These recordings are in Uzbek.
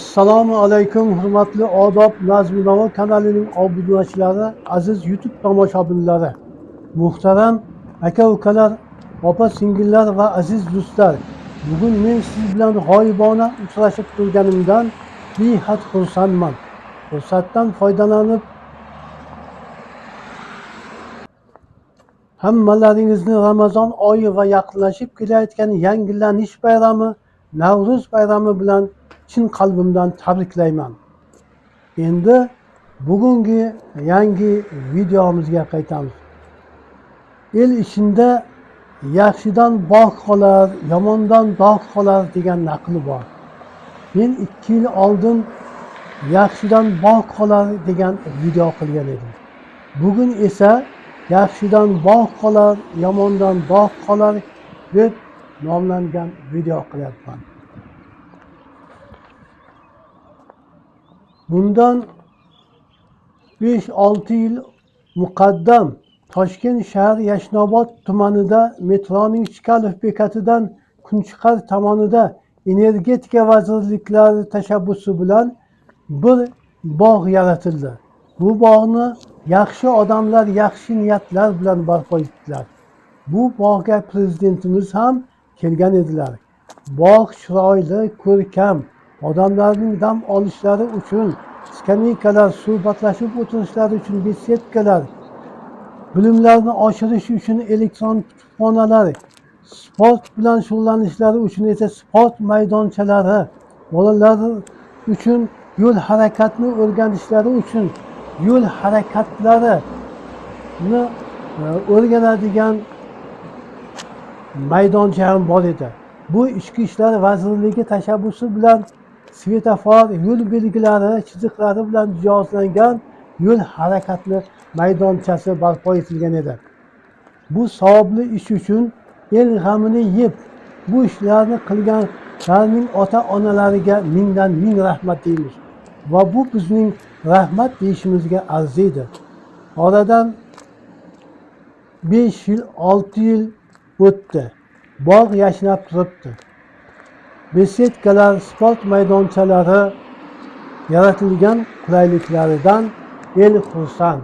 Assalomu alaykum, hurmatli Odob Nazminova kanalining obunachilari, aziz YouTube tomoshabinlari, muhtaram aka-ukalar, opa-singillar va aziz do'stlar. Bugun men siz bilan g'oyibona uchrashib turganimdan behad xursandman. Fursatdan foydalanib hammalaringizni Ramazon oyi va yaqinlashib kelayotgan yangilanish bayrami, Navro'z bayrami bilan chin qalbimdan tabriklayman. Endi bugungi yangi videomizga qaytamiz. El ichida yaxshidan bog' qolar, yomondan dog' qolar degan naql bor. Men 2 yil oldin yaxshidan bog' qolar degan video qilgan edim. Bugun esa yaxshidan bog' qolar, yomondan dog' qolar deb nomlangan video qilyapman. Bundan 5-6 yil muqaddam Toshkent shahar Yashnobod tumanida metroning Chkalov bekatidan Kunchiqar tomonida energetika vazirliklari tashabbusi bilan bir bog' yaratildi. Bu bog'ni yaxshi odamlar yaxshi niyatlar bilan barpo etdilar. Bu bog'ga prezidentimiz ham kelgan edilar. Bog' chiroyli, ko'rkam, odamlarning dam olishlari uchun skameykalar, suhbatlashib o'tirishlari uchun besetkalar, bilimlarini oshirish uchun elektron kutubxonalar, sport bilan shug'ullanishlari uchun esa sport maydonchalari, bolalar uchun yo'l harakatini o'rganishlari uchun yo'l harakatlarini o'rganadigan maydoncha ham bor edi. Bu Ichki ishlar vazirligi tashabbusi bilan svetofor, yo'l belgilari, chiziqlari bilan jihozlangan yo'l harakati maydonchasi barpo etilgan edi. Bu savobli ish uchun el g'amini yeb bu ishlarni qilganlarning ota-onalariga mingdan ming rahmat deymiz va bu bizning rahmat deyishimizga arziydi. Oradan 5 yil, 6 yil o'tdi. Bog' yashnab turibdi. Besetkalar, sport maydonchalari yaratilgan qulayliklaridan el xursand.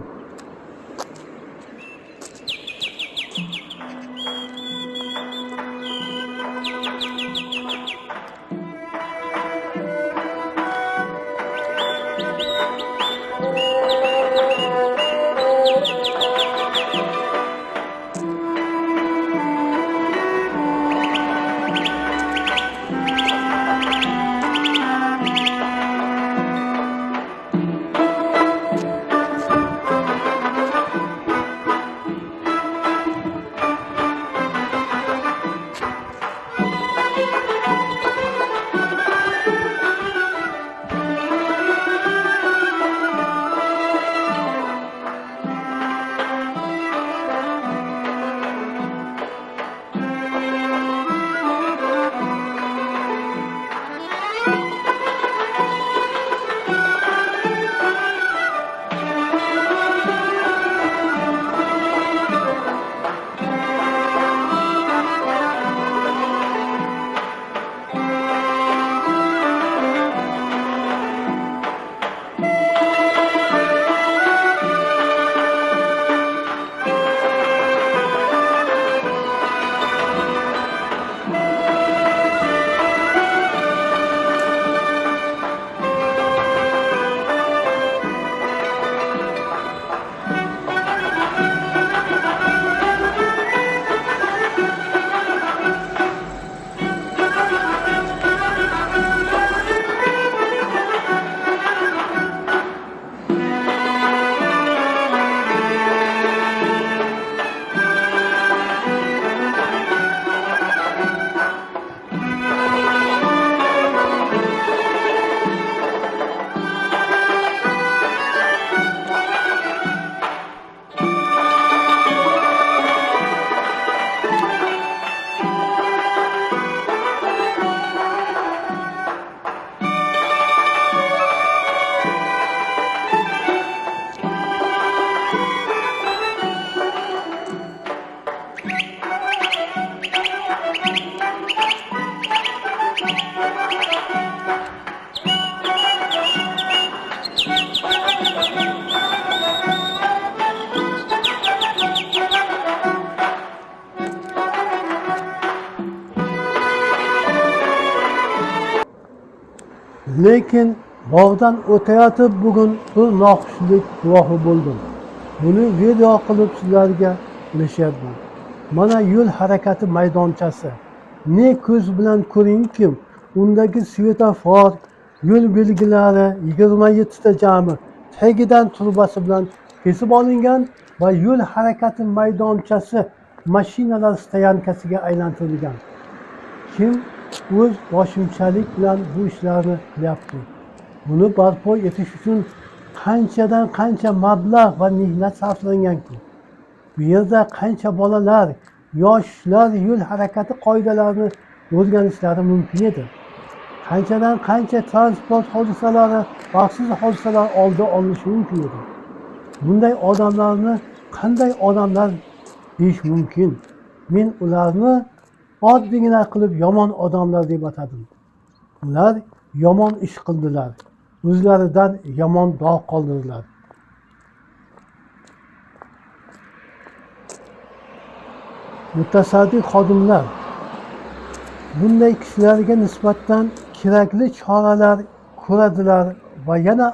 Lekin bog'dan o'tayotib bugun bir noxushlik guvohi bo'ldim. Buni video qilib sizlarga ilishyapman. Mana yo'l harakati maydonchasi. Ne ko'z bilan ko'ringki, undagi svetofor, yo'l belgilari 27 ta jami tagidan turbasi bilan kesib olingan va yo'l harakati maydonchasi mashinalar stoyankasiga aylantirilgan. Kim o'z boshimchalik bilan bu ishlarni qilyapti? Buni barpo etish uchun qanchadan qancha mablag' va mehnat sarflanganki. Bu yerda qancha bolalar, yoshlar yo'l harakati qoidalarini o'rganishlari mumkin edi. Qanchadan qancha transport hodisalari, baxtsiz hodisalar oldi olinishi mumkin edi. Bunday odamlarni qanday odamlar deyish mumkin? Men ularni oddiygina qilib yomon odamlar deb atadim. Ular yomon ish qildilar. O'zlaridan yomon dog' qoldirdilar. Mutasaddi xodimlar bunday kishilarga nisbatan kerakli choralar ko'radilar va yana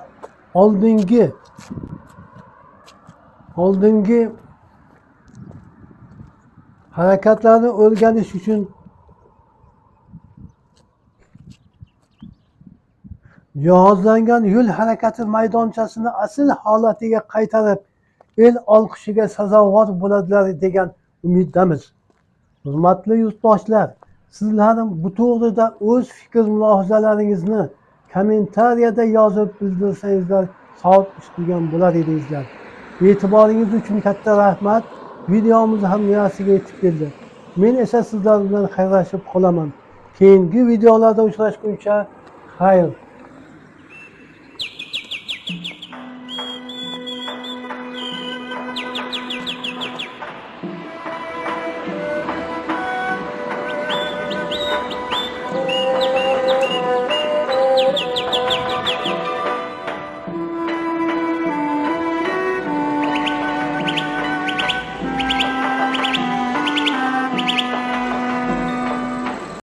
oldingi harakatlarni o'rganish uchun jihozlangan yo'l harakati maydonchasini asl holatiga qaytarib, el olqishiga sazovor bo'ladilar degan umiddamiz. Hurmatli yurtdoshlar, sizlar bu to'g'rida o'z fikr mulohazalaringizni kommentariyada yozib bildirsangizlar savob ish qilgan bo'lar edingizlar. E'tiboringiz uchun katta rahmat. Videomiz ham nihoyasiga yetib keldi. Men esa sizlar bilan xayrlashib qolaman. Keyingi videolarda uchrashguncha xayr.